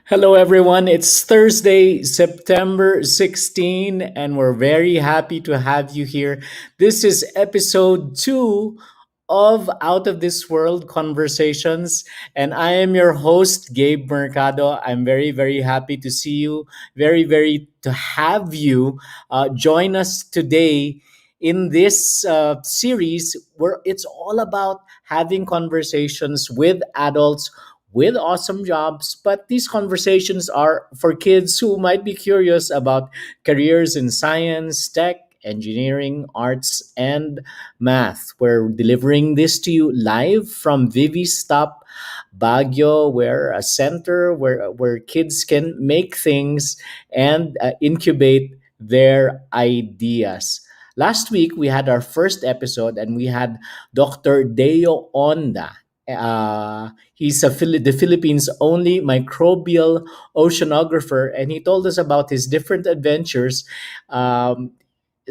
Hello, everyone. It's Thursday, September 16, and we're very happy to have you here. This is episode 2 of Out of This World Conversations, and I am your host, Gabe Mercado. I'm very, very happy to see you, very to have you join us today in this series where it's all about having conversations with adults with awesome jobs, but these conversations are for kids who might be curious about careers in science, tech, engineering, arts, and math. We're delivering this to you live from Vivi Stop Baguio, where a center where kids can make things and incubate their ideas. Last week, we had our first episode and we had Dr. Deo Onda. He's the Philippines' only microbial oceanographer, and he told us about his different adventures, um,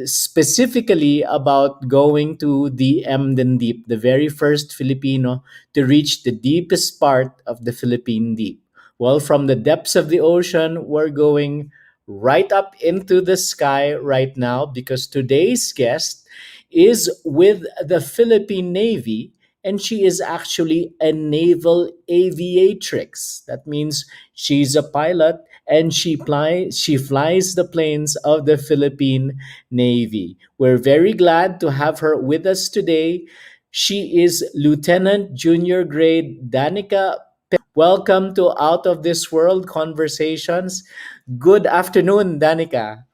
specifically about going to the Emden Deep, the very first Filipino to reach the deepest part of the Philippine Deep. Well, from the depths of the ocean, we're going right up into the sky right now because today's guest is with the Philippine Navy, and she is actually a naval aviatrix. That means she's a pilot and she flies the planes of the Philippine Navy. We're very glad to have her with us today. She is Lieutenant Junior Grade Danica. Welcome to Out of This World Conversations. Good afternoon, Danica.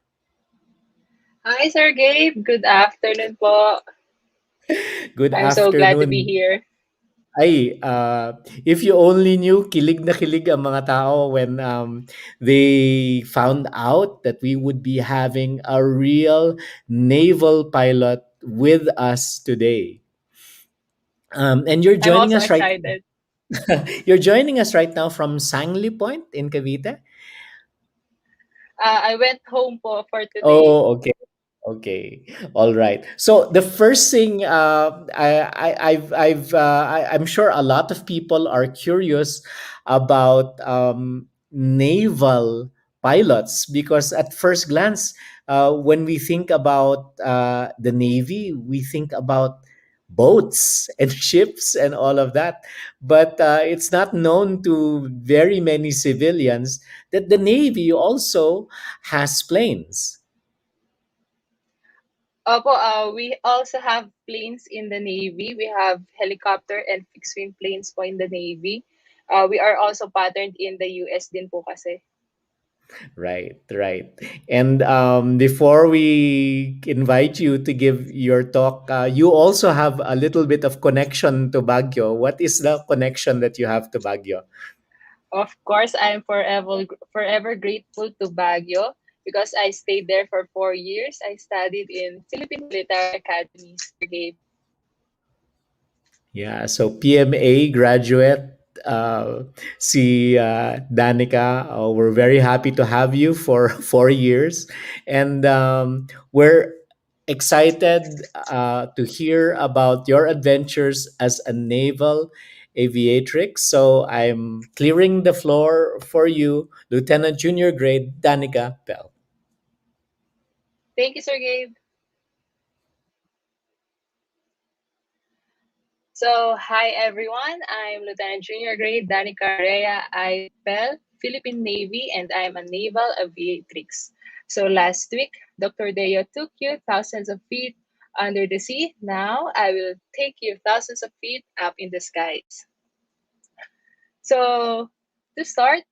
Hi, Sir Gabe. Good afternoon po. Good I'm so glad to be afternoon. here. Ay, if you only knew, kilig na kilig ang mga tao when they found out that we would be having a real naval pilot with us today. And you're I'm joining also us right excited. you're joining us right now from Sangli Point in Cavite. I went home po for today. Oh, okay. Okay. All right. So the first thing I'm sure a lot of people are curious about naval pilots because at first glance, when we think about the Navy, we think about boats and ships and all of that. But it's not known to very many civilians that the Navy also has planes. Opo, we also have planes in the Navy. We have helicopter and fixed-wing planes po in the Navy. We are also patterned in the US din po kasi. Right, right. And before we invite you to give your talk, you also have a little bit of connection to Baguio. What is the connection that you have to Baguio? Of course, I'm forever grateful to Baguio because I stayed there for 4 years. I studied in Philippine Military Academy, Sir Gabe. Yeah, so PMA graduate, si Danica. We're very happy to have you for 4 years. And we're excited to hear about your adventures as a naval aviatrix. So I'm clearing the floor for you, Lieutenant Junior Grade Danica Bell. Thank you, Sir Gabe. So, hi everyone. I'm Lieutenant Junior Grade Danica Rhea. I fell Philippine Navy and I'm a naval aviatrix. So last week, Dr. Deo took you thousands of feet under the sea. Now I will take you thousands of feet up in the skies. So to start,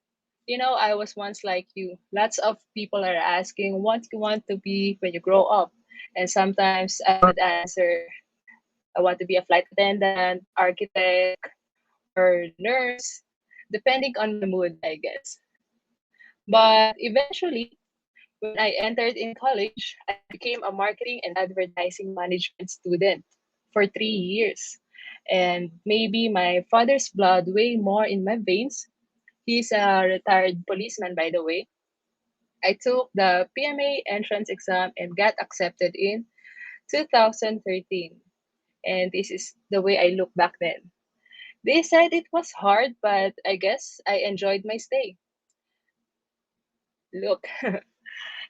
I was once like you. Lots of people are asking what you want to be when you grow up. And sometimes I would answer, I want to be a flight attendant, architect, or nurse, depending on the mood, I guess. But eventually, when I entered in college, I became a marketing and advertising management student for 3 years. And maybe my father's blood way more in my veins. He's a retired policeman, by the way. I took the PMA entrance exam and got accepted in 2013. And this is the way I look back then. They said it was hard, but I guess I enjoyed my stay. Look.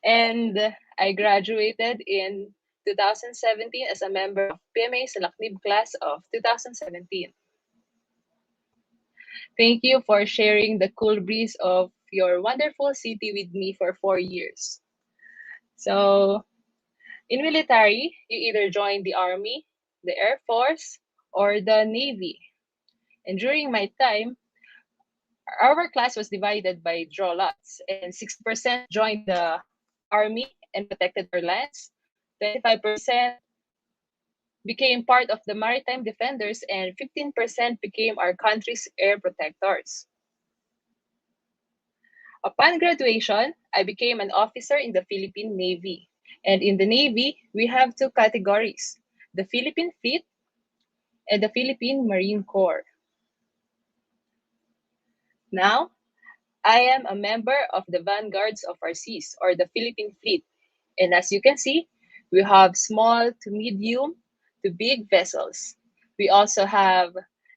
And I graduated in 2017 as a member of PMA's Laknib class of 2017. Thank you for sharing the cool breeze of your wonderful city with me for 4 years. So, in military, you either join the Army, the Air Force, or the Navy. And during my time, our class was divided by draw lots, and 60% joined the Army and protected our lands. 25% became part of the maritime defenders, and 15% became our country's air protectors. Upon graduation, I became an officer in the Philippine Navy. And in the Navy, we have two categories, the Philippine Fleet and the Philippine Marine Corps. Now, I am a member of the vanguards of our seas, or the Philippine Fleet. And as you can see, we have small to medium to big vessels. We also have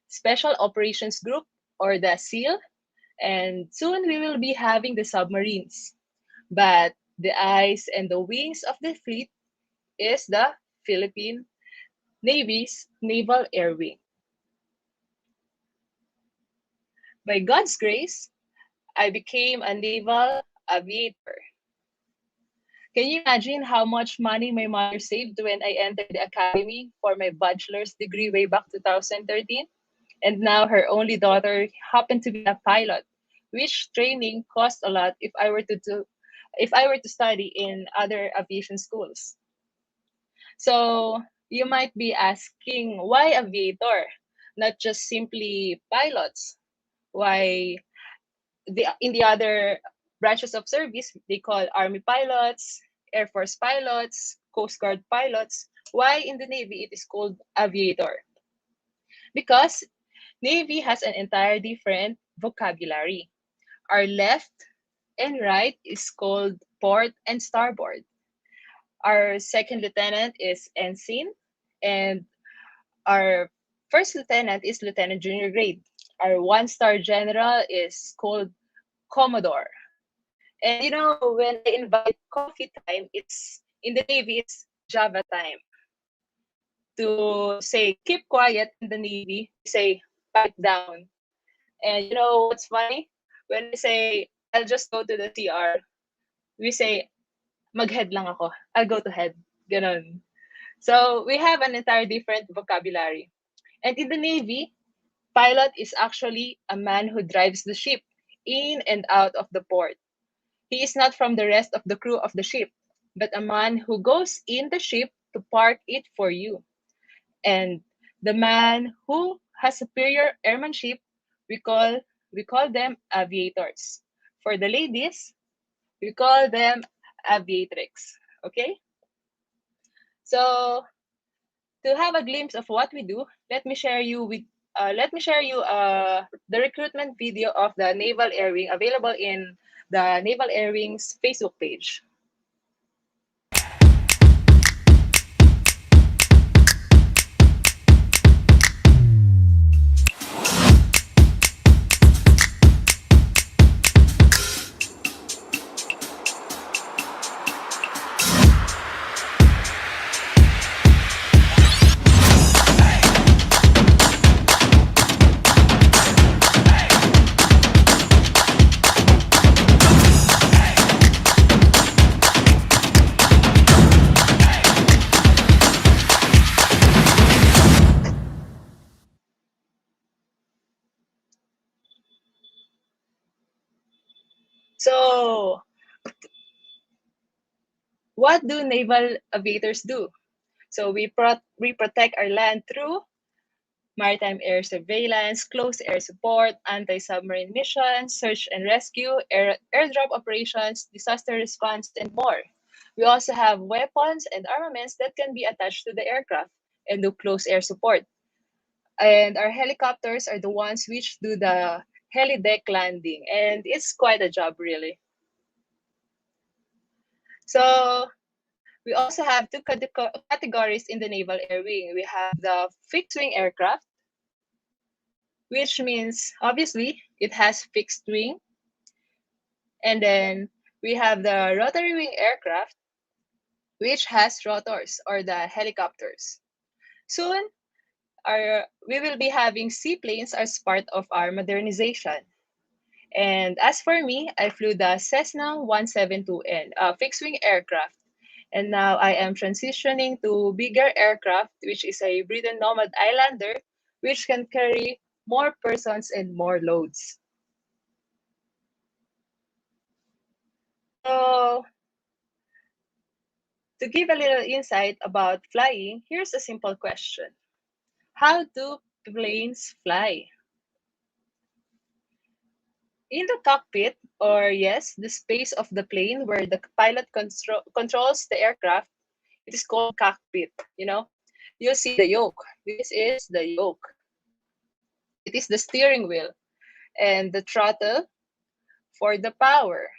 Special Operations Group, or the SEAL, and soon we will be having the submarines. But the eyes and the wings of the fleet is the Philippine Navy's Naval Air Wing. By God's grace, I became a naval aviator. Can you imagine how much money my mother saved when I entered the academy for my bachelor's degree way back 2013? And now her only daughter happened to be a pilot, which training cost a lot if I were to study in other aviation schools. So you might be asking, why aviator, not just simply pilots? Why in the other branches of service they call army pilots, air force pilots, coast guard pilots? Why in the navy it is called aviator? Because navy has an entire different vocabulary. Our left and right is called port and starboard. Our second lieutenant is ensign, and our first lieutenant is lieutenant junior grade. Our one-star general is called commodore. And when I invite coffee time, it's in the navy it's Java time. To say keep quiet in the navy, we say pipe down. And you know what's funny? When I say I'll just go to the CR, we say maghead lang ako. I'll go to head. Ganon. So we have an entire different vocabulary. And in the navy, pilot is actually a man who drives the ship in and out of the port. He is not from the rest of the crew of the ship, but a man who goes in the ship to park it for you. And the man who has superior airmanship, we call we call them aviators. For the ladies, we call them aviatrix. Okay? So to have a glimpse of what we do, let me share you the recruitment video of the Naval Air Wing available in the Naval Air Wing's Facebook page. So, what do naval aviators do? So we protect our land through maritime air surveillance, close air support, anti-submarine missions, search and rescue, airdrop operations, disaster response, and more. We also have weapons and armaments that can be attached to the aircraft and do close air support. And our helicopters are the ones which do the heli deck landing, and it's quite a job, really. So we also have two categories in the Naval Air Wing. We have the fixed wing aircraft, which means obviously it has fixed wing. And then We have the rotary wing aircraft, which has rotors or the helicopters. Soon, we will be having seaplanes as part of our modernization. And as for me, I flew the Cessna 172N, a fixed wing aircraft. And now I am transitioning to bigger aircraft, which is a Britain Nomad Islander, which can carry more persons and more loads. So, to give a little insight about flying, here's a simple question. How do planes fly? In the cockpit, or yes, the space of the plane where the pilot controls the aircraft, it is called cockpit. You see the yoke. This is the yoke. It is the steering wheel and the throttle for the power.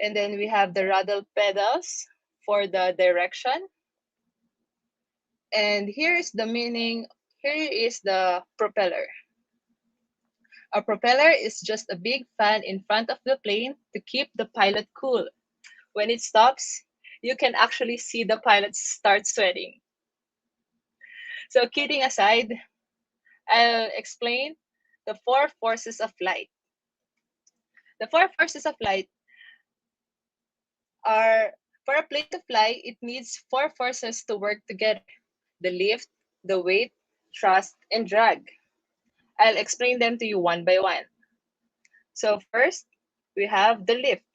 And then we have the rudder pedals for the direction. And here is the meaning. Here is the propeller. A propeller is just a big fan in front of the plane to keep the pilot cool. When it stops, you can actually see the pilot start sweating. So, kidding aside, I'll explain the four forces of flight. The four forces of flight are for a plane to fly, it needs four forces to work together: the lift, the weight, thrust, and drag. I'll explain them to you one by one. So, first, we have the lift.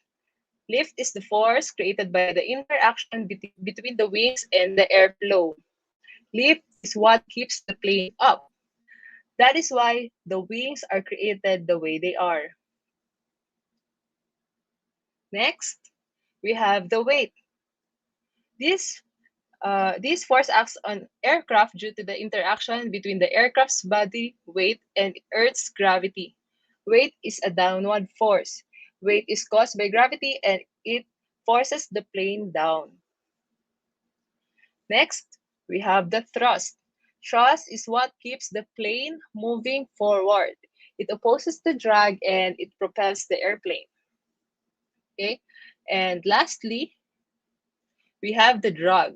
Lift is the force created by the interaction between the wings and the airflow. Lift is what keeps the plane up. That is why the wings are created the way they are. Next, we have the weight. This this force acts on aircraft due to the interaction between the aircraft's body weight and Earth's gravity. Weight is a downward force. Weight is caused by gravity and it forces the plane down. Next, we have the thrust. Thrust is what keeps the plane moving forward. It opposes the drag and it propels the airplane. Okay? And lastly, we have the drag.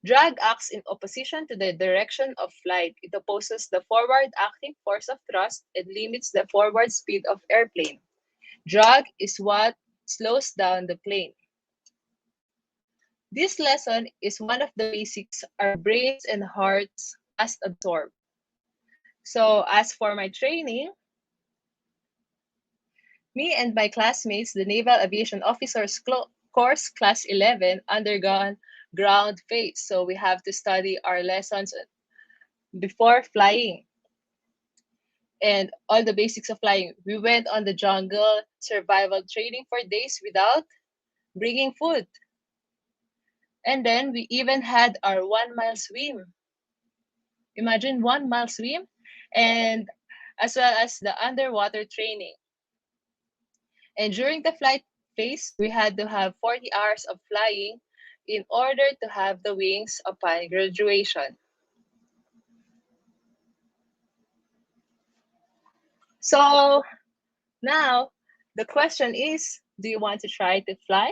Drag acts in opposition to the direction of flight. It opposes the forward acting force of thrust and limits the forward speed of airplane. Drag is what slows down the plane. This lesson is one of the basics our brains and hearts must absorb. So, as for my training, me and my classmates, the Naval Aviation Officers Course Class 11, undergone ground phase. So, we have to study our lessons before flying and all the basics of flying. We went on the jungle survival training for days without bringing food. And then we even had our 1 mile swim. Imagine 1 mile swim, and as well as the underwater training. And during the flight phase, we had to have 40 hours of flying in order to have the wings upon graduation. So now the question is, do you want to try to fly?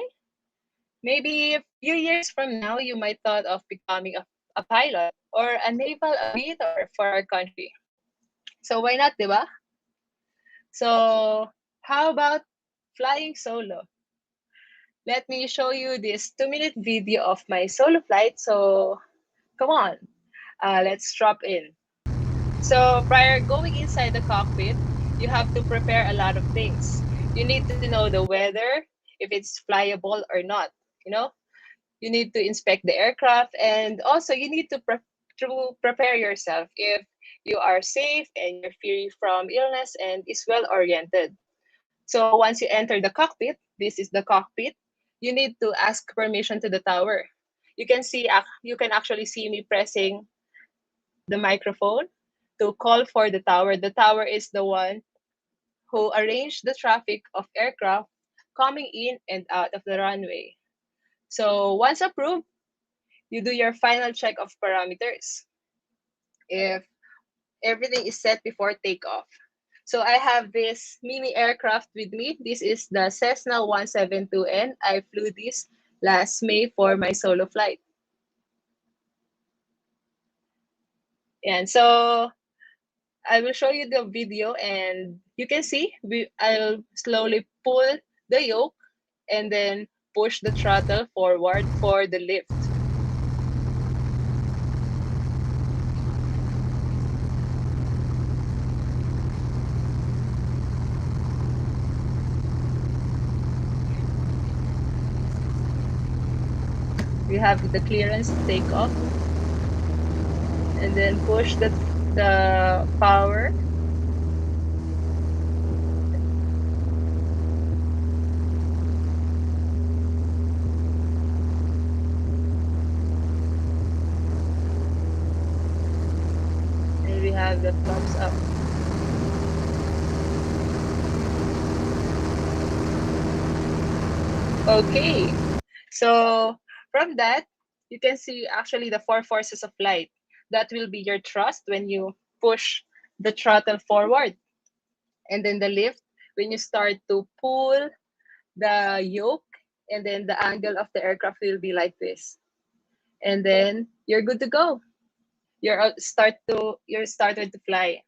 Maybe a few years from now, you might thought of becoming a pilot or a naval aviator for our country. So why not, diba? So how about flying solo? Let me show you this 2-minute video of my solo flight. So come on, let's drop in. So prior going inside the cockpit, you have to prepare a lot of things. You need to know the weather, if it's flyable or not. You know, you need to inspect the aircraft, and also you need to prepare yourself if you are safe and you're free from illness and is well oriented. So once you enter the cockpit, this is the cockpit. You need to ask permission to the tower. You can actually see me pressing the microphone to call for the tower. The tower is the one who arranged the traffic of aircraft coming in and out of the runway. So once approved, you do your final check of parameters if everything is set before takeoff. So I have this mini aircraft with me. This is the Cessna 172N. I flew this last May for my solo flight. And so I will show you the video and you can see I'll slowly pull the yoke and then push the throttle forward for the lift. We have the clearance to take off and then push the power. And we have the thumbs up. Okay. So from that, you can see actually the four forces of light. That will be your thrust when you push the throttle forward. And then the lift when you start to pull the yoke, and then the angle of the aircraft will be like this. And then you're good to go. You're started to fly.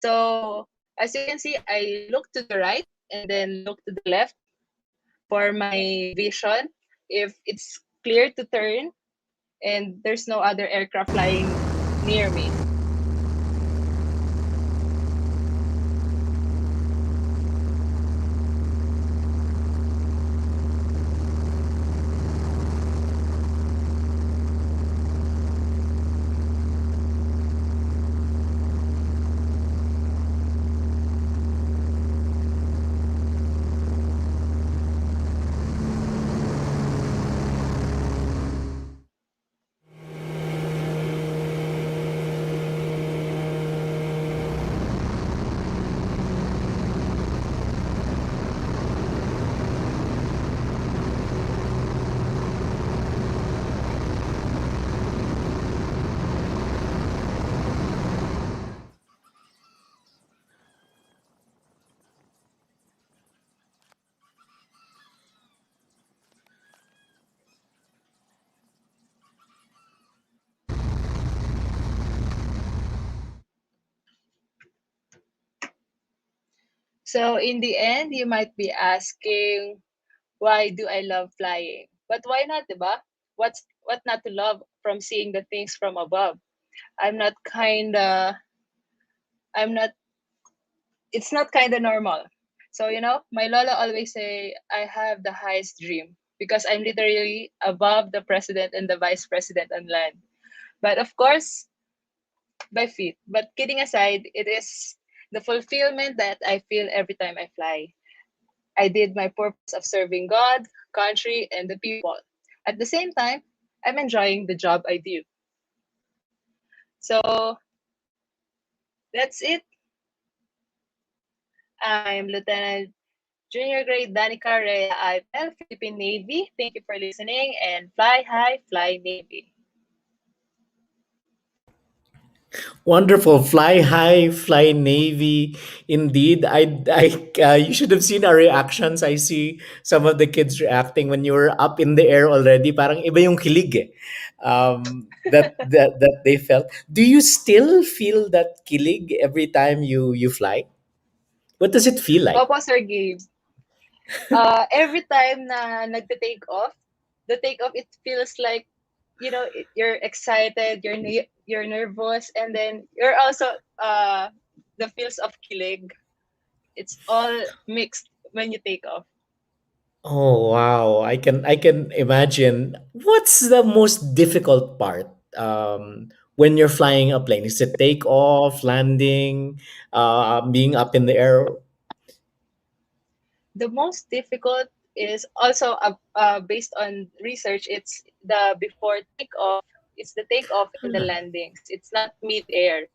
So as you can see, I look to the right and then look to the left for my vision. If it's clear to turn and there's no other aircraft flying near me. So in the end, you might be asking, why do I love flying? But why not, diba? What not to love from seeing the things from above? I'm not kinda I'm not it's not kinda normal. So my lola always say I have the highest dream because I'm literally above the president and the vice president on land. But of course, by feet. But kidding aside, it is the fulfillment that I feel every time I fly. I did my purpose of serving God, country, and the people. At the same time, I'm enjoying the job I do. So that's it. I'm Lieutenant Junior Grade Danica Rhea IPL, Philippine Navy. Thank you for listening and fly high, fly Navy. Wonderful. Fly high, fly navy. Indeed. You should have seen our reactions. I see some of the kids reacting when you were up in the air already. Parang iba yung kilig eh. That they felt. Do you still feel that kilig every time you fly? What does it feel like? Opo, Sir Gabe. Every time na nagte-take off, the take off, it feels like, you're excited, you're nervous, and then you're also the feels of kilig. It's all mixed when you take off. Oh wow, I can imagine. What's the most difficult part when you're flying a plane? Is it takeoff, landing, being up in the air? The most difficult is also based on research. It's the before takeoff. It's the takeoff and the landings. It's not mid-air.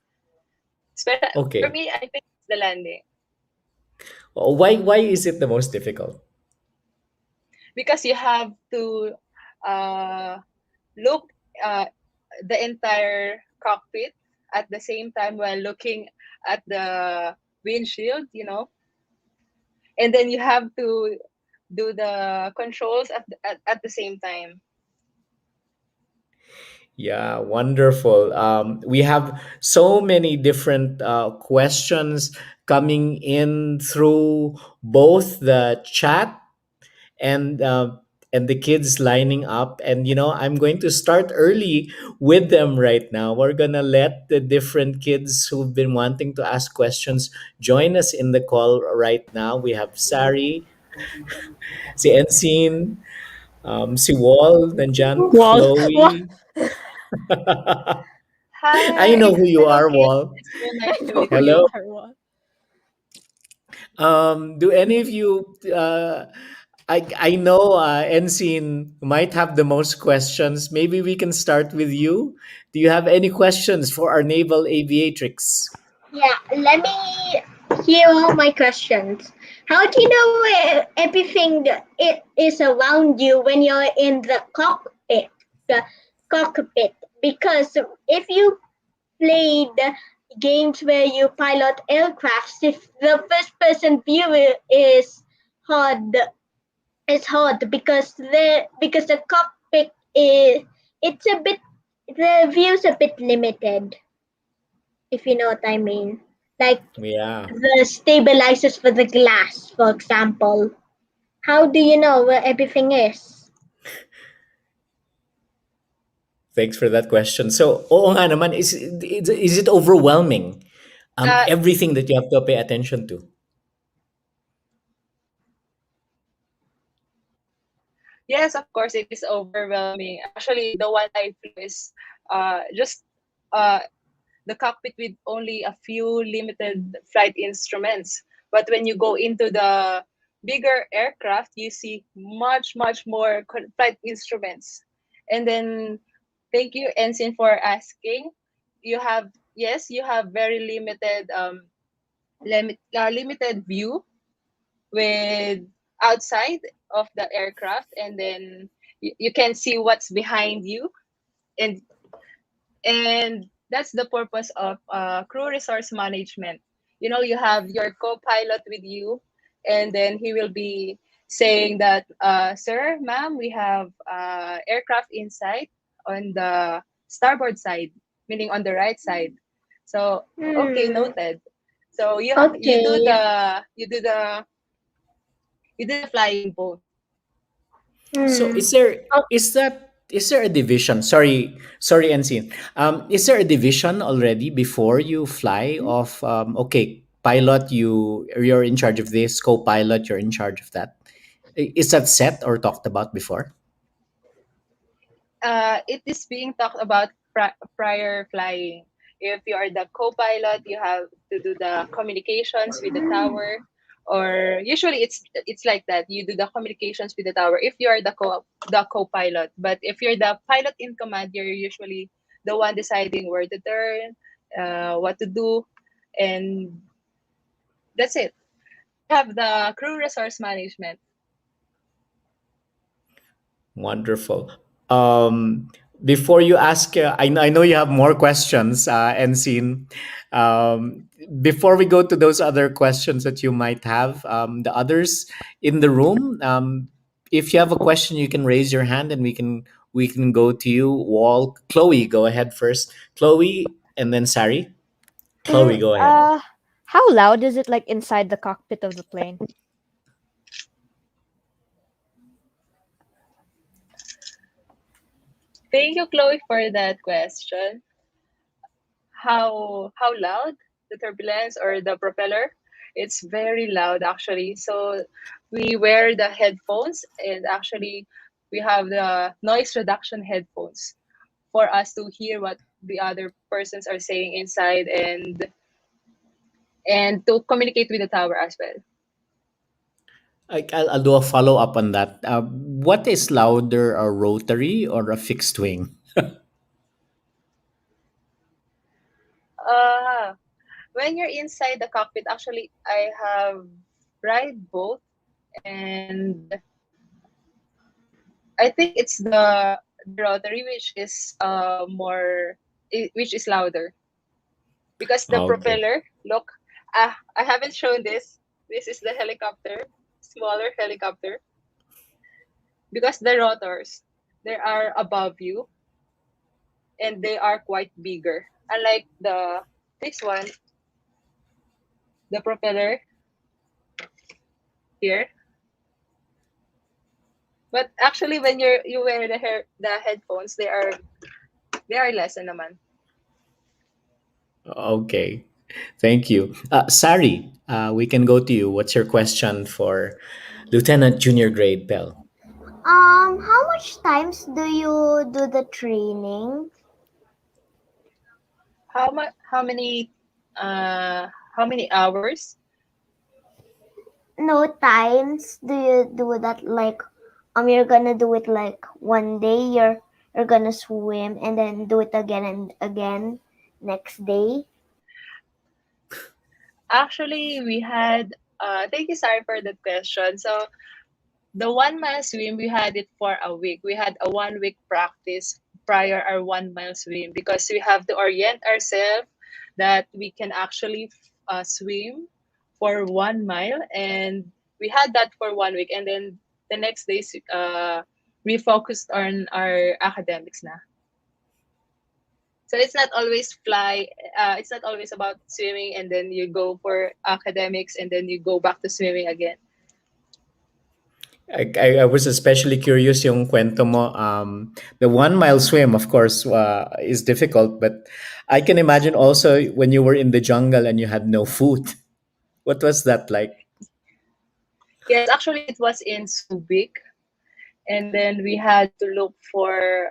Especially for Okay. me, I think it's the landing Why is it the most difficult? because you have to uh, look uh, the entire cockpit at the same time while looking at the windshield, and then you have to do the controls at the same time. Yeah, wonderful. We have so many different questions coming in through both the chat and uh, and the kids lining up. And I'm going to start early with them right now. We're gonna let the different kids who've been wanting to ask questions join us in the call right now. We have Sari, si Ensin, si Wall, nandyan, Wall. Wall. Chloe. I Hi, know who you hello are, kids. Wall. It's so nice I to know meet who you Hello. you. are, Wall. Do any of you? I know Ensign might have the most questions. Maybe we can start with you. Do you have any questions for our naval aviatrix? Yeah, let me hear all my questions. How do you know where everything it is around you when you're in the cockpit? The cockpit, because if you played games where you pilot aircrafts, if the first-person view hard, is hard because the cockpit is it's a bit the view's a bit limited, if you know what I mean. Like Yeah, the stabilizers for the glass, for example. How do you know where everything is? thanks for that question. So, oo nga naman, is it overwhelming? Uh, Everything that you have to pay attention to. yes, of course, it is overwhelming. Actually, the one I flew is just uh, the cockpit with only a few limited flight instruments. But when you go into the bigger aircraft, you see much, much more flight instruments. And then, thank you, Ensign, for asking. You have, yes, you have very limited view with outside of the aircraft, and then you can see what's behind you, and that's the purpose of crew resource management. You have your co-pilot with you, and then he will be saying that, sir, ma'am, we have aircraft inside on the starboard side, meaning on the right side. So, okay, Hmm. noted. So Okay. you do the flying both. So Hmm. Oh, is there a division? Sorry, Ensign. Is there a division already before you fly of okay, pilot you're in charge of this, co-pilot you're in charge of that. Is that set or talked about before? It is being talked about prior flying. If you are the co-pilot, you have to do the communications with the tower, or usually it's like that. You do the communications with the tower if you are the co-pilot. But if you're the pilot in command, you're usually the one deciding where to turn, what to do, and that's it. You have the crew resource management. Wonderful. Um, Before you ask, I know you have more questions, Ensign. Before we go to those other questions that you might have, the others in the room, if you have a question, you can raise your hand and we can go to you. Wall, Chloe, go ahead first. Chloe, and then Sari. Chloe, Mm, go ahead. uh, how loud is it like inside the cockpit of the plane? Thank you, Chloe, for that question. How loud the turbulence or the propeller? It's very loud actually. So we wear the headphones, and actually we have the noise reduction headphones for us to hear what the other persons are saying inside, and to communicate with the tower as well. I'll do a follow up on that. What is louder, a rotary or a fixed wing? uh when you're inside the cockpit, actually I have ride both, and I think it's the rotary which is which is louder, because the Okay. propeller, look, I haven't shown this. This is the helicopter, smaller helicopter, because the rotors they are above you and they are quite bigger. Unlike the this one, the propeller here. But actually, when you wear the headphones, they are less naman. Okay. Thank you. Sari, we can go to you. What's your question for Lieutenant Junior Grade Bell? How much times do you do the training? How much? How many hours? No times do you do that like you're gonna do it like one day you're gonna swim and then do it again and again next day. Actually, we had. Thank you, sorry for that question. So the 1 mile swim, we had it for a week. We had a 1 week practice prior our 1 mile swim because we have to orient ourselves that we can actually swim for 1 mile, and we had that for 1 week, and then the next days we focused on our academics na. So it's not always fly. It's not always about swimming and then you go for academics and then you go back to swimming again. I was especially curious yung kwento mo. The 1 mile swim, of course, is difficult, but I can imagine also when you were in the jungle and you had no food. What was that like? Yes, actually, it was in Subic, and then we had to look for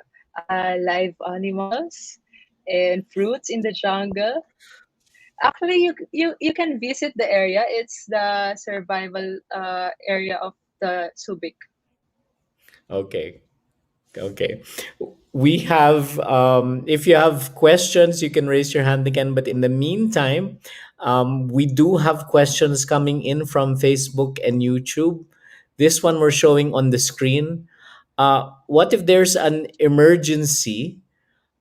live animals and fruits in the jungle. Actually, you can visit the area. It's the survival area of the Subic. Okay. Okay. We have, if you have questions, you can raise your hand again. But in the meantime, we do have questions coming in from Facebook and YouTube. This one we're showing on the screen. What if there's an emergency?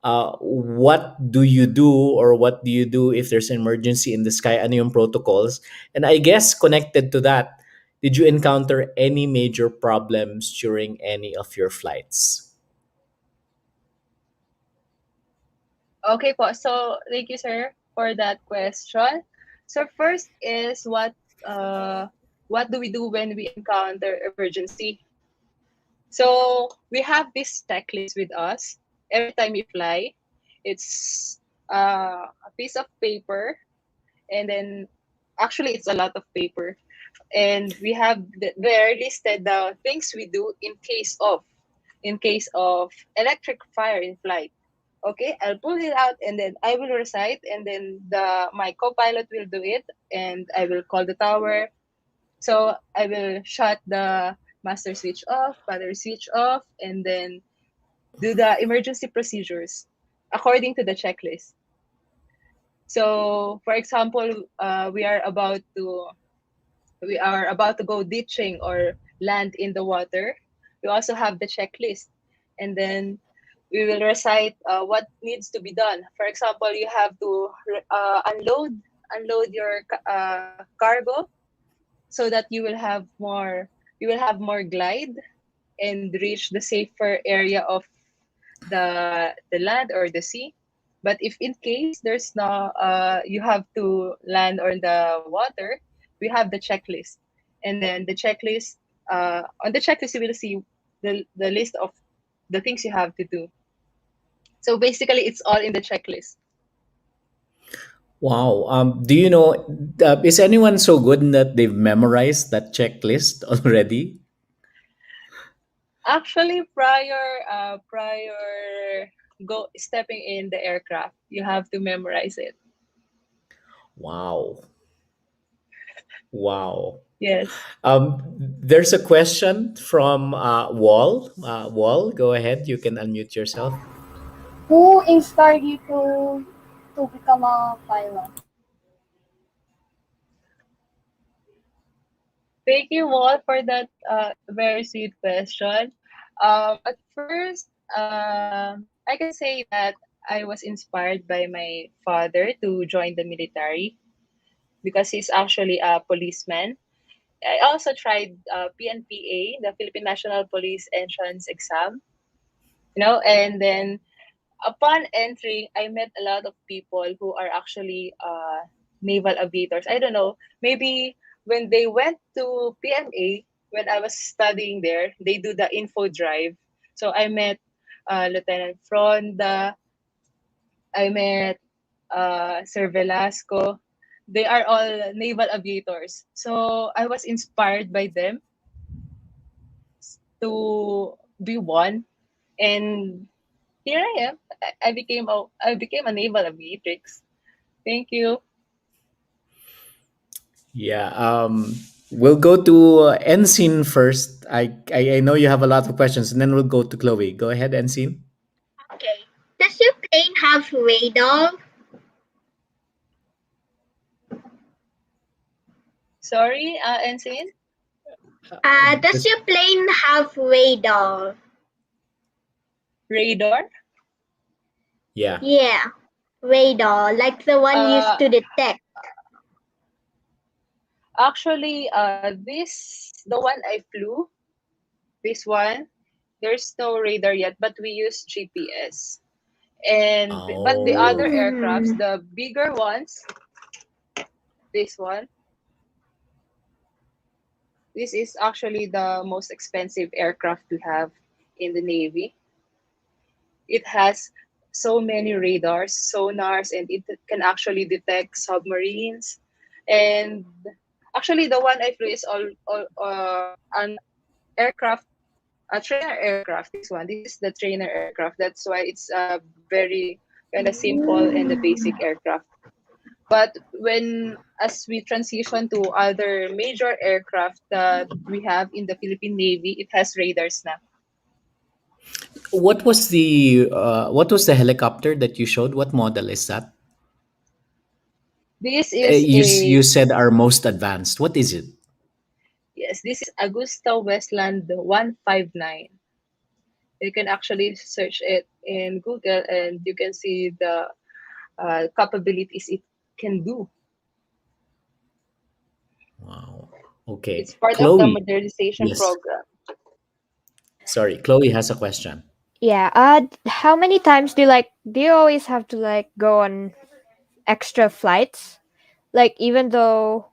What do you do, or what do you do if there's an emergency in the sky? Ano yung protocols? And I guess connected to that, did you encounter any major problems during any of your flights? Okay po. So thank you, sir, for that question. So first is what do we do when we encounter emergency? So we have this checklist with us every time we fly. It's a piece of paper, and then actually it's a lot of paper, and we have there listed the things we do in case of electric fire in flight. Okay, I'll pull it out and then I will recite, and then the my co-pilot will do it, and I will call the tower. So I will shut the master switch off, battery switch off, and then do the emergency procedures according to the checklist. So, for example, we are about to go ditching or land in the water. We also have the checklist, and then we will recite what needs to be done. For example, you have to unload your cargo so that you will have more glide and reach the safer area of the land or the sea. But if in case there's no you have to land on the water, we have the checklist, and then the checklist on the checklist you will see the list of the things you have to do. So basically, it's all in the checklist. Wow. Do you know, is anyone so good that they've memorized that checklist already? Actually, prior go stepping in the aircraft, you have to memorize it. Wow. Wow. Yes. There's a question from Wall. Wall, go ahead. You can unmute yourself. Who inspired you to become a pilot? Thank you, Walt, for that very sweet question. At first, I can say that I was inspired by my father to join the military. because he's actually a policeman. I also tried PNPA, the Philippine National Police Entrance Exam, and then upon entering, I met a lot of people who are actually naval aviators. I don't know, maybe when they went to PMA, when I was studying there, they do the info drive. So I met Lieutenant Fronda, I met Sir Velasco. They are all naval aviators. So I was inspired by them to be one. And here I am. I became a naval aviatrix. Thank you. Yeah. We'll go to Ensign first. I know you have a lot of questions, and then we'll go to Chloe. Go ahead, Ensign. Okay. Does your plane have radar? Sorry, Ensign. Does your plane have radar? Radar. Yeah. Yeah, radar, like the one used Uh, to detect. Actually, the one I flew, this one, there's no radar yet, but we use GPS. But the other Oh. aircrafts, Mm. the bigger ones, this one, this is actually the most expensive aircraft we have in the Navy. It has so many radars, sonars, and it can actually detect submarines. And actually, the one I flew is all an aircraft, a trainer aircraft. This is the trainer aircraft. That's why it's a very kind of simple and a basic aircraft. But when as we transition to other major aircraft that we have in the Philippine Navy, it has radars now. What was the helicopter that you showed? What model is that? This is You said our most advanced. What is it? yes, this is Augusta Westland 159. You can actually search it in Google and you can see the capabilities it can do. Wow. Okay. It's part of the Chloe. modernization Yes. program. Sorry. Chloe has a question. Yeah. How many times do you always have to go on extra flights? Like even though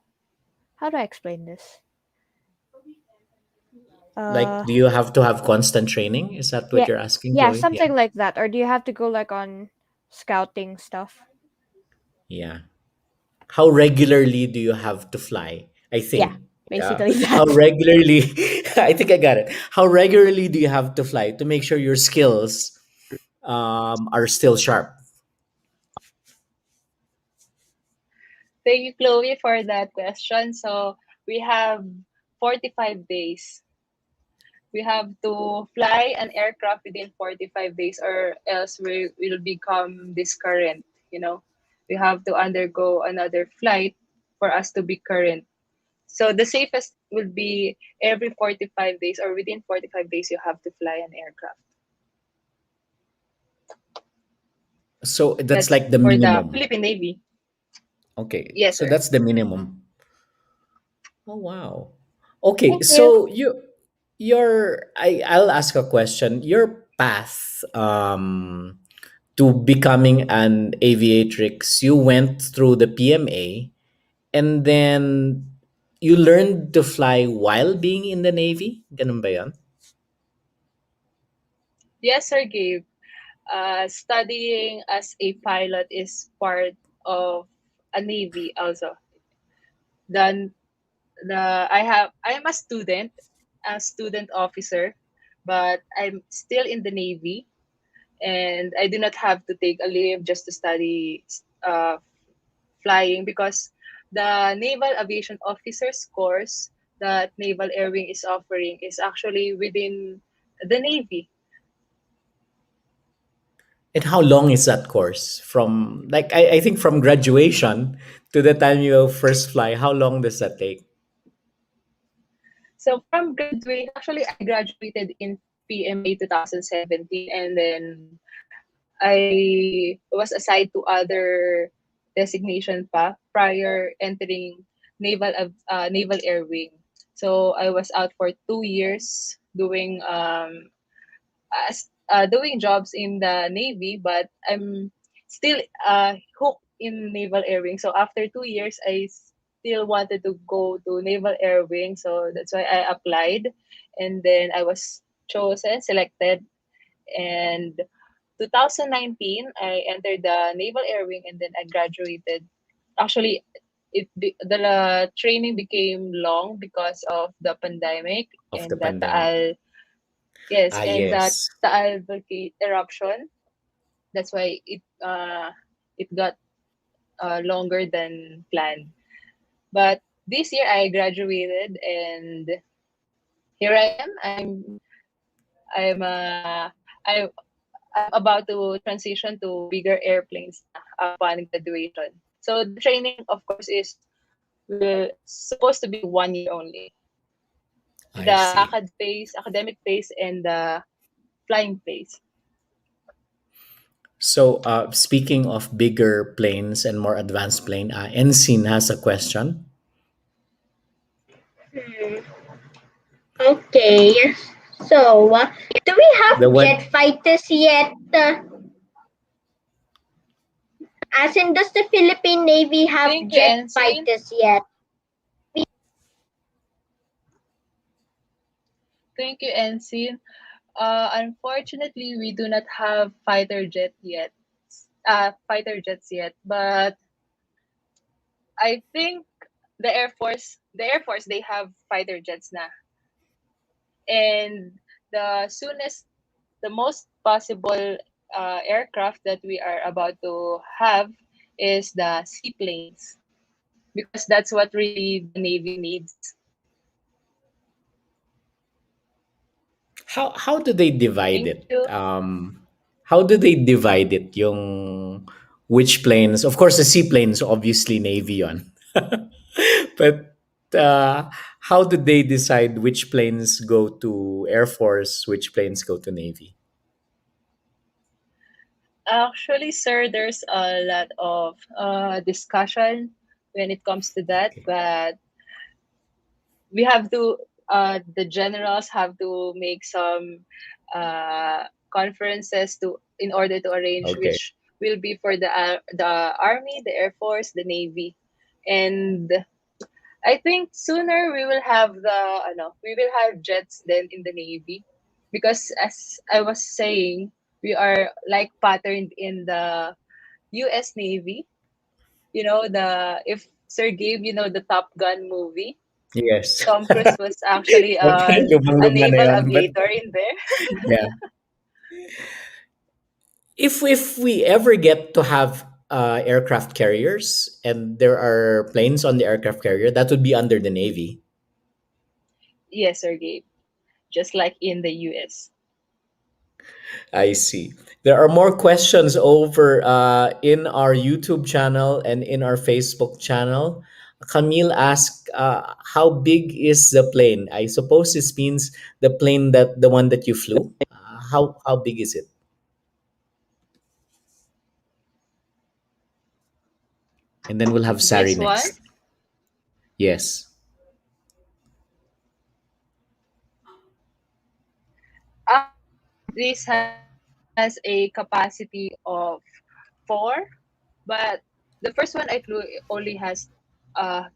how do I explain this? Like, Uh do you have to have constant training? Is that what yeah, you're asking, yeah, Chloe? Yeah. something like that. Or do you have to go on scouting stuff? Yeah. How regularly do you have to fly? I Yeah, think. Yeah. basically How that. regularly? I think I got it. How regularly do you have to fly to make sure your skills are still sharp? Thank you, Chloe, for that question. So we have 45 days. We have to fly an aircraft within 45 days or else we will become discurrent, you know. We have to undergo another flight for us to be current. So the safest will be every 45 days or within 45 days you have to fly an aircraft. So that's That's like the for the minimum. Philippine Navy. Okay. Yes, So sir. that's the minimum. Oh wow. Okay, Thank you. so I'll ask a question. Your path to becoming an aviatrix, you went through the PMA and then you learned to fly while being in the Navy? Ganun ba 'yon? Yes, sir, Gabe. Studying as a pilot is part of a Navy also. Then I'm a student officer, but I'm still in the Navy and I do not have to take a leave just to study flying because the Naval Aviation Officers course that Naval Air Wing is offering is actually within the Navy. And how long is that course? From like I think from graduation to the time you first fly, how long does that take? So from graduate, actually I graduated in PMA 2017 and then I was assigned to other designation pa prior entering naval air wing. So I was out for 2 years doing jobs in the Navy, but I'm still hooked in Naval Air Wing. So after 2 years, I still wanted to go to Naval Air Wing. So that's why I applied. And then I was chosen, selected. And 2019, I entered the Naval Air Wing and then I graduated. Actually, the training became long because of the pandemic Of the and the pandemic. Taal. Yes, Ah, and that yes. Taal volcano eruption. That's why it got longer than planned. But this year I graduated and here I am. I'm I I'm about to transition to bigger airplanes upon graduation. So the training, of course, is will supposed to be 1 year only. I The see. academic phase, and the flying phase. So, speaking of bigger planes and more advanced plane, Ensign has a question. Hmm. Okay. So, do we The have jet what? fighters yet? As in, does the Philippine Navy have Thank you, jet Ensign. fighters yet? Thank you, Ensign. Unfortunately, we do not have fighter jets yet. But I think the Air Force, they have fighter jets now, and the most possible aircraft that we are about to have is the seaplanes because that's what really the Navy needs. How do they divide Thank it? you. How do they divide it? Yung which planes? Of course, the seaplanes, obviously Navy on. But how do they decide which planes go to Air Force, which planes go to Navy? Actually, sir, there's a lot of discussion when it comes to that, Okay. but we have to the generals have to make some conferences to in order to arrange Okay. which will be for the army, the air force, the navy, and I think sooner we will have jets then in the navy because as I was saying, we are like patterned in the U.S. Navy. You know the if Sir Gabe, you know the Top Gun movie. Yes. Tom Cruise was actually a Lubang-luma na naval yun, but aviator in there. yeah. If we ever get to have aircraft carriers and there are planes on the aircraft carrier, that would be under the Navy. Yes, Sir Gabe. Just like in the US. I see. There are more questions over in our YouTube channel and in our Facebook channel. Camille asked, "How big is the plane?" I suppose this means the one that you flew. How big is it? And then we'll have Sari This one, next. Yes. this has a capacity of 4, but the first one I flew only has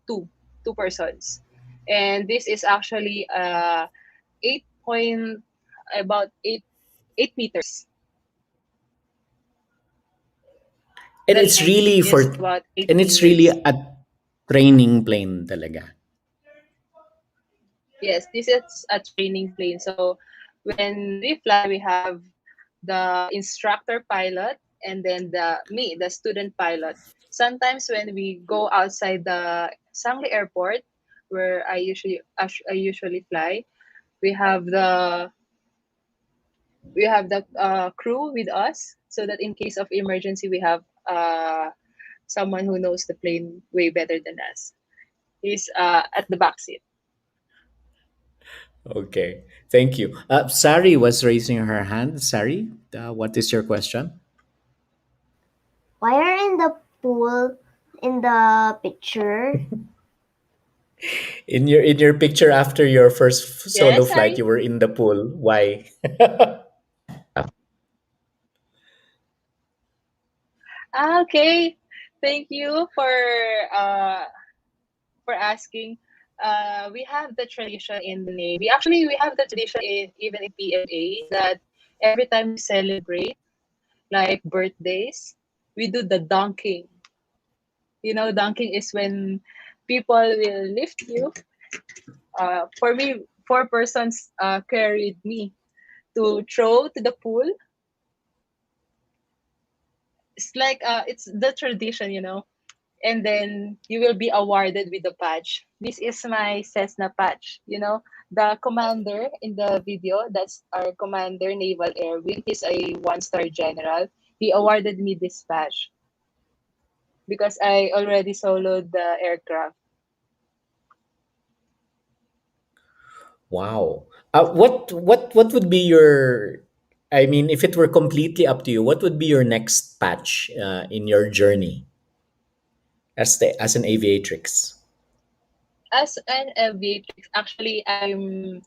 two persons, and this is actually 8 point about 8 meters. And The it's length really is for about eight and it's really meters. a training plane talaga. Yes, this is a training plane. So when we fly, we have the instructor pilot and then the student pilot. Sometimes when we go outside the Sangli Airport, where I usually fly, we have the crew with us, so that in case of emergency, we have someone who knows the plane way better than us. He's at the back seat. Okay. Thank you. Sari was raising her hand. Sari, what is your question? Why are in the pool in the picture. In your picture after your first solo Yes, flight, I. you were in the pool. Why? Okay. Thank you uh for asking. We have the tradition in the Navy. Actually, we have the tradition even in PMA that every time we celebrate, like birthdays, we do the dunking. You know, dunking is when people will lift you. For me, four persons carried me to throw to the pool. It's like it's the tradition, you know. And then you will be awarded with the badge. This is my Cessna badge. You know, the commander in the video, that's our commander, Naval Air Wing. He's a one-star general. He awarded me this badge because I already soloed the aircraft. Wow. What would be your? I mean, if it were completely up to you, what would be your next patch in your journey as an aviatrix? As an aviatrix, actually, I'm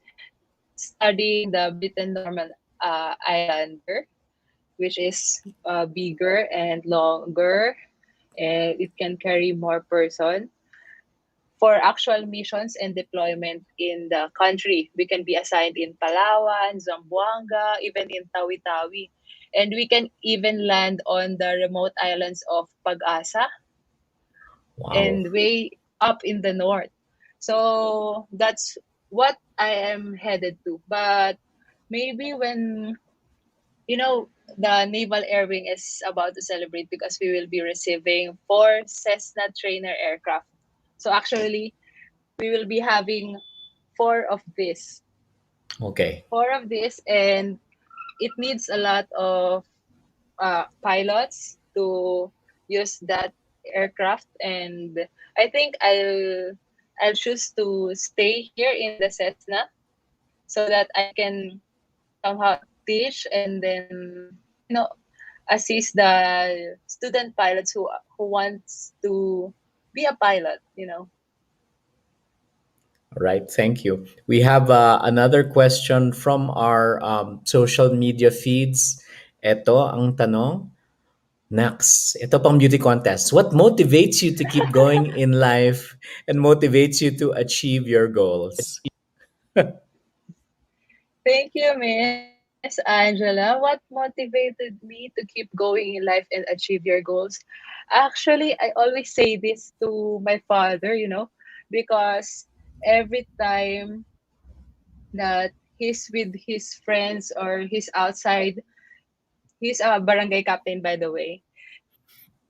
studying the Britain Norman Islander, which is bigger and longer, and it can carry more person for actual missions and deployment in the country. We can be assigned in Palawan, Zamboanga, even in Tawi-Tawi. And we can even land on the remote islands of Pag-asa Wow. and way up in the north. So that's what I am headed to. But maybe when, you know, the Naval Air Wing is about to celebrate because we will be receiving four Cessna trainer aircraft. So actually, we will be having four of this, Okay. and it needs a lot of pilots to use that aircraft. And I think I'll choose to stay here in the Cessna so that I can somehow teach and then, you know, assist the student pilots who wants to be a pilot, you know. All right. Thank you. We have another question from our social media feeds. Ito ang tanong. Next, ito pang beauty contest. What motivates you to keep going in life and motivates you to achieve your goals? Thank you, Miss Angela. What motivated me to keep going in life and achieve your goals? Actually, I always say this to my father, you know, because every time that he's with his friends or he's outside, he's a barangay captain, by the way.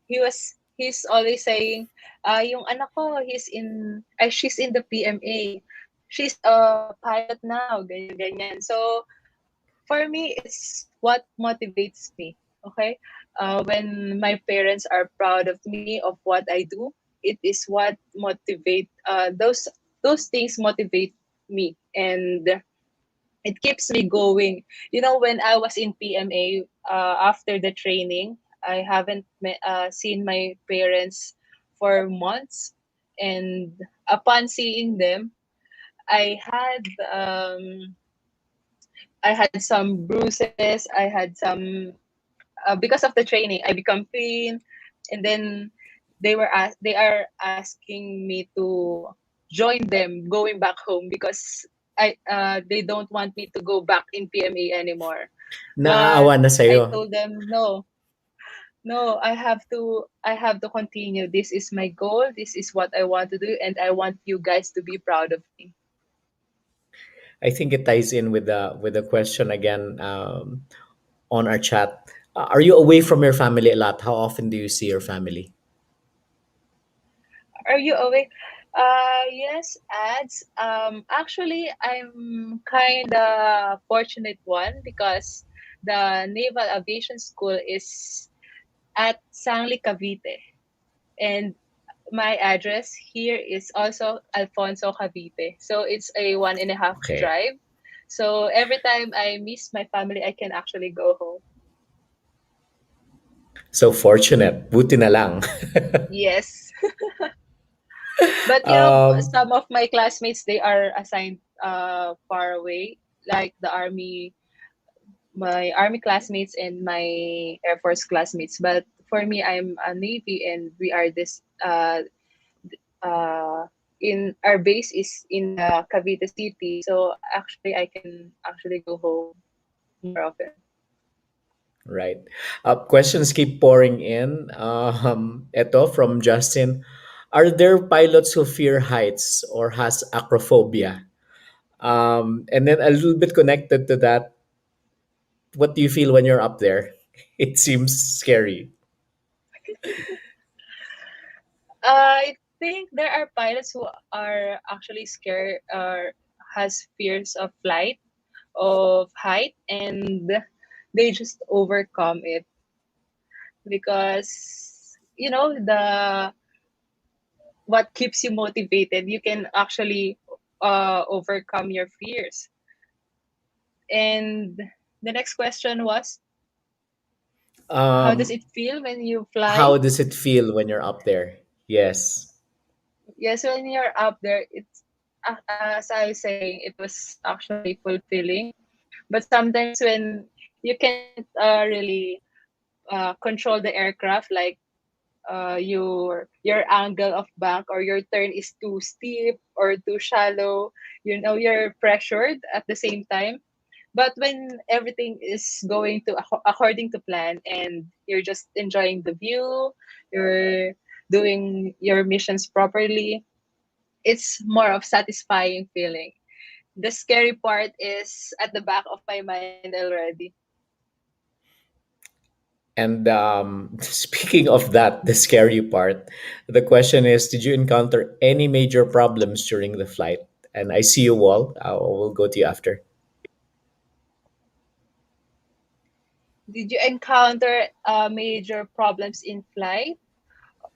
He's always saying, yung anak ko, she's in the PMA. She's a pilot now, ganyan, ganyan. So, for me, it's what motivates me. Okay, when my parents are proud of me of what I do, it is what motivate. Those things motivate me, and it keeps me going. You know, when I was in PMA, after the training, I haven't seen my parents for months, and upon seeing them, I had um, I had some bruises. I had some because of the training. I become thin, and then they are asking me to join them going back home because they don't want me to go back in PMA anymore. But Naaawa na I sa'yo. told them no, no. I have to continue. This is my goal. This is what I want to do, and I want you guys to be proud of me. I think it ties in with the question again on our chat. Are you away from your family a lot? How often do you see your family? Are you awake? Yes, ads. Actually, I'm kind of fortunate one because the Naval Aviation School is at Sangli, Cavite, and my address here is also Alfonso, Cavite. So it's a 1.5 Okay. drive. So every time I miss my family, I can actually go home. So fortunate. Buti na lang. Yes. But Um, some of my classmates, they are assigned far away, like the army, my army classmates and my air force classmates. But for me, I'm a navy, and we are this uh in our base is in the Cavite City, so actually I can actually go home more often. right. Questions keep pouring in. Ito from Justin. Are there pilots who fear heights or has acrophobia? And then a little bit connected to that, what do you feel when you're up there? It seems scary. I think there are pilots who are actually scared or has fears of flight, of height, and they just overcome it because the what keeps you motivated. You can actually overcome your fears. And the next question was, how does Um, it feel when you fly? how does it feel when you're up there? Yes. Yes, when you're up there, it's as I was saying, it was actually fulfilling. But sometimes when you can't really control the aircraft, like your angle of bank or your turn is too steep or too shallow, you're pressured at the same time. But when everything is going to according to plan, and you're just enjoying the view, you're doing your missions properly, it's more of satisfying feeling. The scary part is at the back of my mind already. And speaking of that, the scary part, the question is, did you encounter any major problems during the flight? And I see you, Wall. I will go to you after. Did you encounter major problems in flight?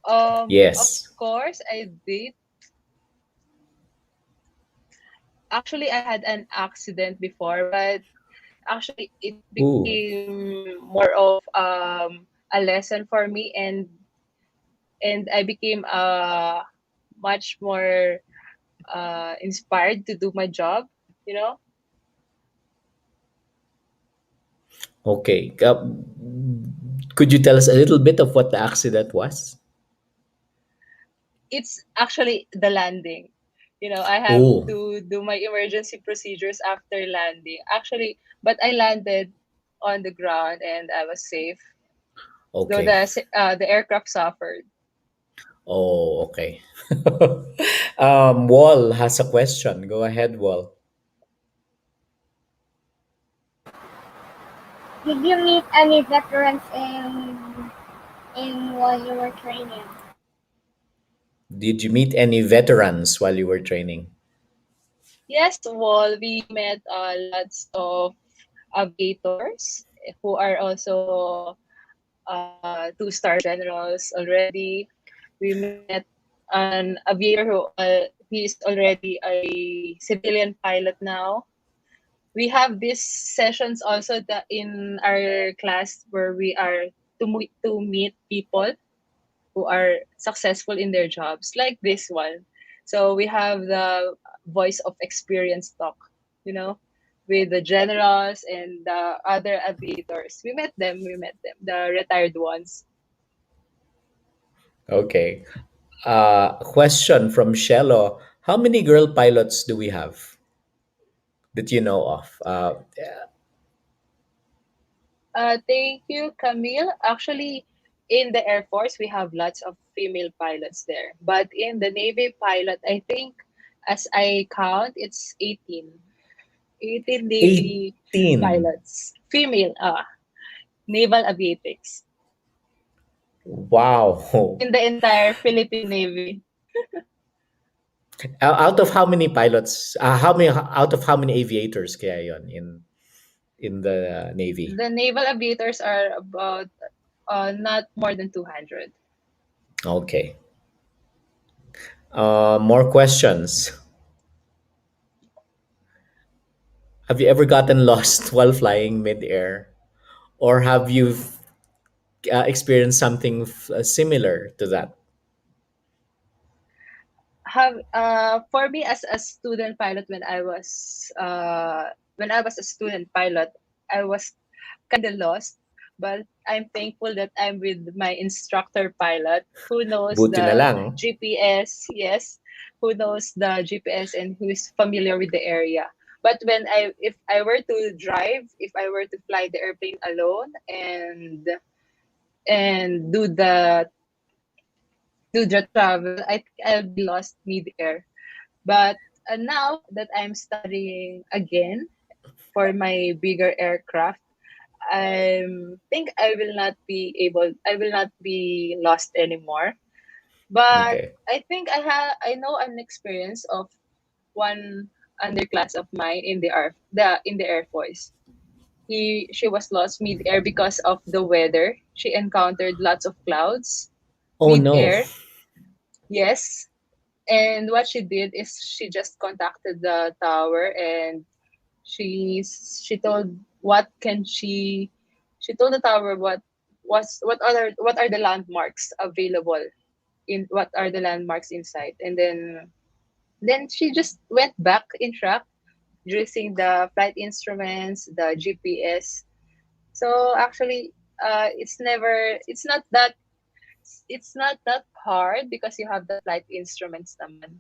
Of Yes. course I did. Actually, I had an accident before, but actually it Ooh. became more of a lesson for me, and I became much more inspired to do my job. You know, Okay. Could you tell us a little bit of what the accident was? it's actually the landing. I have Oh, to do my emergency procedures after landing. Actually, but I landed on the ground and I was safe, though okay. the aircraft suffered. Oh, okay. Wall has a question. Go ahead, Wall. Did you meet any veterans in while you were training? Did you meet any veterans while you were training? Yes, well, we met lots of aviators who are also two-star generals already. We met an aviator who he is already a civilian pilot now. We have these sessions also that in our class where we are to meet people who are successful in their jobs, like this one. So we have the voice of experience talk, you know, with the generals and the other aviators. We met them, the retired ones. Okay. Question from Shello. How many girl pilots do we have that you know of? Thank you, Camille. Actually, in the Air Force, we have lots of female pilots there. But in the Navy pilot, I think, as I count, it's 18. 18 Navy 18. pilots. Female, naval aviatics. Wow. In the entire Philippine Navy. Out of how many pilots, how many out of how many aviators kaya yon in the Navy? The naval aviators are about not more than 200. Okay. More questions. Have you ever gotten lost while flying midair? Or have you experienced something similar to that? have for me as a student pilot, when I was a student pilot, I was kind of lost, but I'm thankful that I'm with my instructor pilot who knows Buti na the lang. GPS. Yes, who knows the GPS and who is familiar with the area. But if I were to drive, if I were to fly the airplane alone and do the travel, I think I'll be lost mid-air. But now that I'm studying again for my bigger aircraft, I think I will not be lost anymore. But Okay. I know an experience of one underclass of mine in the Air Force. She was lost mid-air because of the weather. She encountered lots of clouds Oh no. mid-air. Yes, and what she did is she just contacted the tower and she told what can she told the tower what are the landmarks available in what are the landmarks inside, and then she just went back in track using the flight instruments, the GPS. So actually, it's not that hard because you have the flight instruments naman.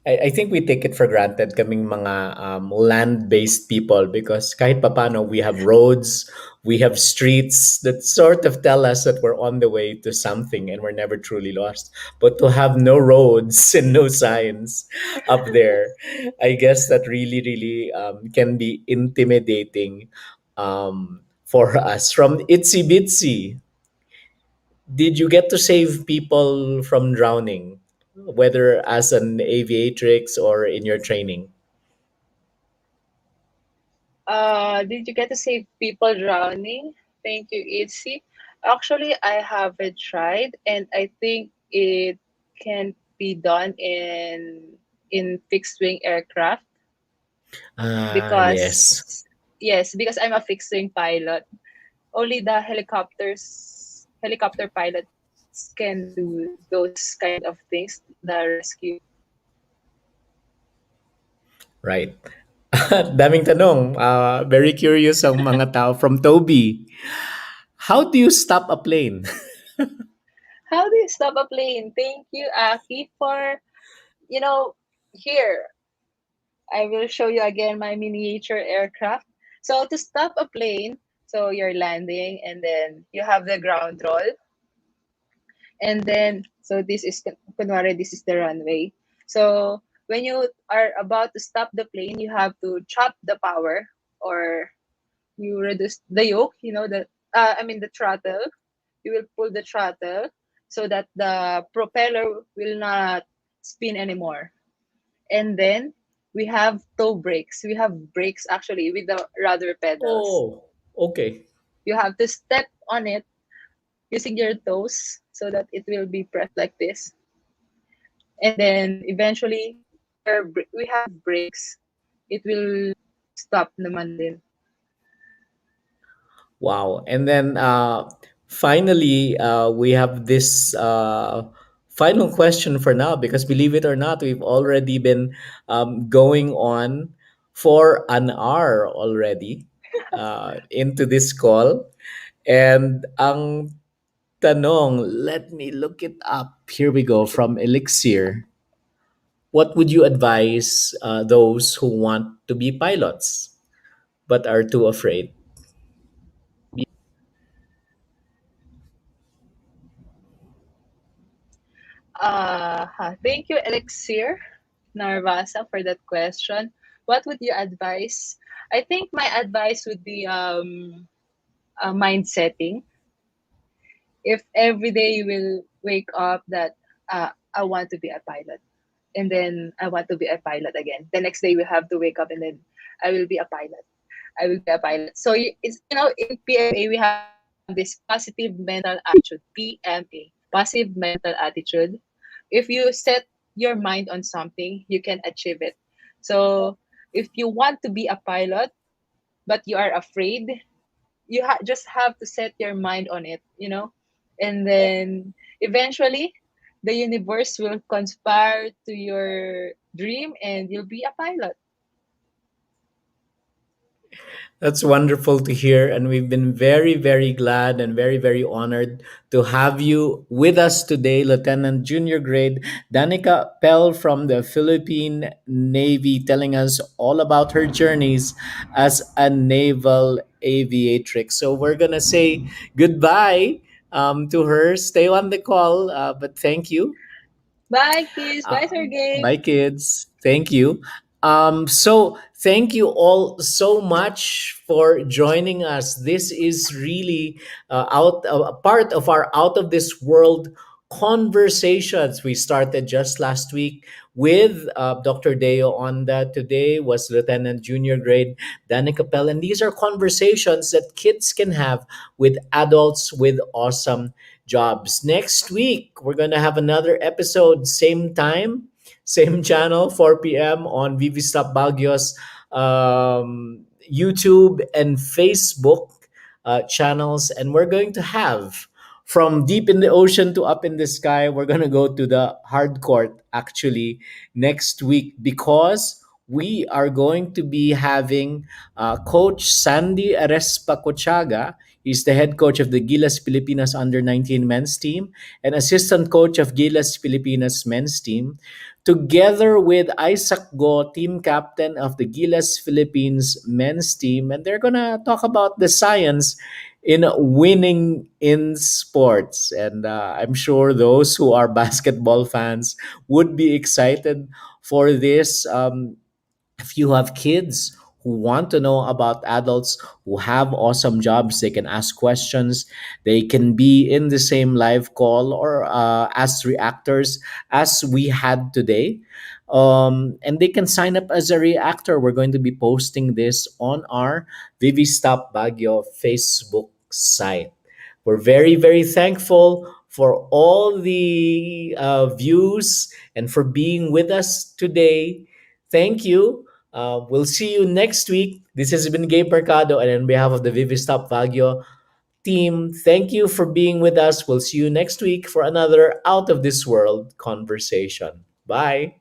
I think we take it for granted kaming mga land-based people because kahit papano we have roads, we have streets that sort of tell us that we're on the way to something and we're never truly lost. But to have no roads and no signs up there, I guess that really, really can be intimidating for us. From Itsy Bitsy, did you get to save people from drowning, whether as an aviatrix or in your training? Did you get to save people drowning? Thank you, Itzy. Actually, I haven't tried, and I think it can be done in fixed wing aircraft Ah, yes. because yes, because I'm a fixed wing pilot. Only the helicopter pilots can do those kind of things, the rescue. Right. Daming tanong. Very curious ang mga tao. From Toby, how do you stop a plane? How do you stop a plane? Thank you, Aki, for you know here. I will show you again my miniature aircraft. So to stop a plane, so you're landing and then you have the ground roll, and then so this is kunwari, this is the runway. So when you are about to stop the plane, you have to chop the power or you reduce the yoke, the throttle. You will pull the throttle so that the propeller will not spin anymore. And then we have toe brakes. We have brakes actually with the rudder pedals. Oh, okay. You have to step on it using your toes so that it will be pressed like this. And then eventually, we have brakes. It will stop naman din. Wow. And then finally, we have this final question for now because believe it or not, we've already been going on for an hour already into this call. And ang tanong, let me look it up. Here we go from Elixir. What would you advise those who want to be pilots but are too afraid? Thank you, Elixir Narvasa, for that question. What would you advise? I think my advice would be mind setting. If every day you will wake up that I want to be a pilot, and then I want to be a pilot again. The next day you have to wake up and then I will be a pilot. I will be a pilot. So it's in PMA we have this positive mental attitude. PMA, passive mental attitude. If you set your mind on something, you can achieve it. So if you want to be a pilot but you are afraid, just have to set your mind on it, and then eventually the universe will conspire to your dream and you'll be a pilot. That's wonderful to hear. And we've been very, very glad and very, very honored to have you with us today, Lieutenant Junior Grade Danica Pell from the Philippine Navy, telling us all about her journeys as a naval aviatrix. So we're going to say goodbye to her. Stay on the call, but thank you. Bye, kids. Bye, Um, Sergey. bye, kids. Thank you. So thank you all so much for joining us. This is really out a part of our out of this world conversations we started just last week with Dr. Deo Onda. Today was Lieutenant Junior Grade Danica Capel, and these are conversations that kids can have with adults with awesome jobs. Next week, we're going to have another episode, same time, same channel, 4 p.m. on Vivi Stop Baguio's YouTube and Facebook channels. And we're going to have from deep in the ocean to up in the sky, we're going to go to the hard court actually next week because we are going to be having Coach Sandy Arespa Cochaga. He's the head coach of the Gilas Pilipinas under 19 men's team and assistant coach of Gilas Pilipinas men's team, together with Isaac Go, team captain of the Gilas Philippines men's team. And they're going to talk about the science in winning in sports. And I'm sure those who are basketball fans would be excited for this. If you have kids who want to know about adults who have awesome jobs, they can ask questions. They can be in the same live call or as reactors as we had today. And they can sign up as a reactor. We're going to be posting this on our Vivi Stop Baguio Facebook site. We're very, very thankful for all the views and for being with us today. Thank you. We'll see you next week. This has been Gabe Mercado, and on behalf of the Vivi Stop Baguio team, thank you for being with us. We'll see you next week for another Out of This World conversation. Bye.